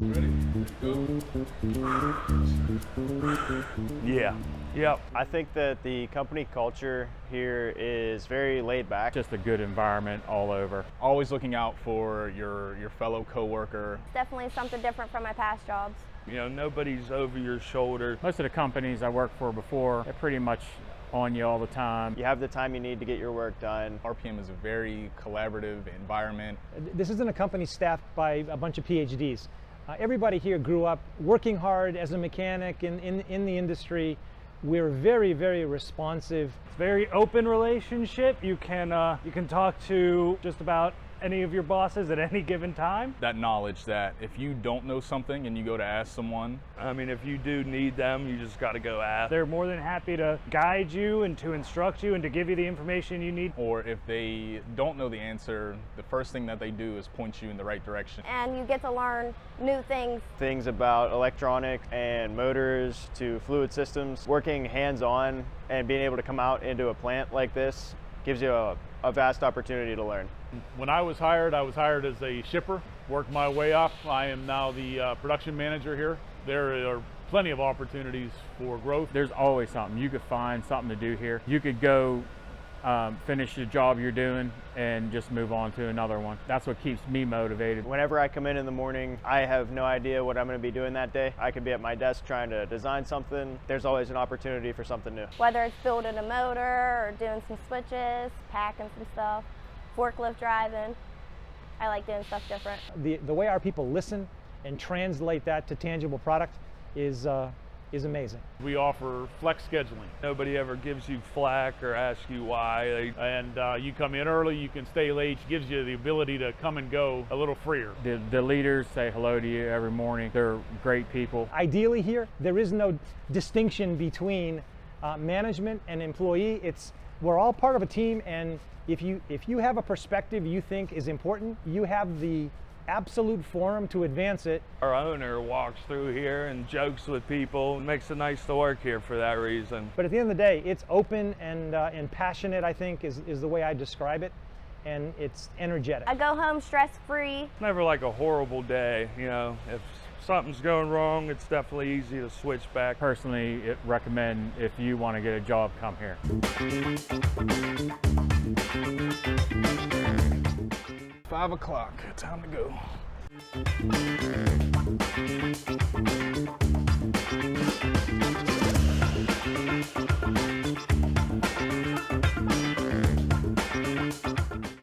Ready? Go. Yeah. Yep. I think that the company culture here is very laid back. Just a good environment all over. Always looking out for your fellow coworker. It's definitely something different from my past jobs. You know, nobody's over your shoulder. Most of the companies I worked for before, they're pretty much on you all the time. You have the time you need to get your work done. RPM is a very collaborative environment. This isn't a company staffed by a bunch of PhDs. Everybody here grew up working hard as a mechanic in the industry. We're very, very responsive. Very open relationship. You can talk to just about any of your bosses at any given time. That knowledge that if you don't know something and you go to ask someone, I mean, if you do need them, you just got to go ask. They're more than happy to guide you and to instruct you and to give you the information you need. or if they don't know the answer, the first thing that they do is point you in the right direction. And you get to learn new things. Things about electronics and motors to fluid systems. Working hands-on and being able to come out into a plant like this gives you a vast opportunity to learn. When I was hired as a shipper, worked my way up. I am now the production manager here. There are plenty of opportunities for growth. There's always something. You could find something to do here. You could go finish the job you're doing and just move on to another one. That's what keeps me motivated. Whenever I come in the morning, I have no idea what I'm going to be doing that day. I could be at my desk trying to design something. There's always an opportunity for something new. Whether it's building a motor or doing some switches, packing some stuff, forklift driving. I like doing stuff different. The way our people listen and translate that to tangible product is amazing. We offer flex scheduling, Nobody ever gives you flack or asks you why. and you come in early, you can stay late. Gives you the ability to come and go a little freer. The leaders say hello to you every morning. They're great people. Ideally here, there is no distinction between management and employee. We're all part of a team, and if you have a perspective you think is important, you have the absolute forum to advance it. Our owner walks through here and jokes with people. It makes it nice to work here for that reason. But at the end of the day, it's open and passionate, I think, is the way I describe it, and it's energetic. I go home stress-free. Never like a horrible day, you know. If something's going wrong, it's definitely easy to switch back. Personally, recommend if you want to get a job, come here. 5 o'clock, time to go.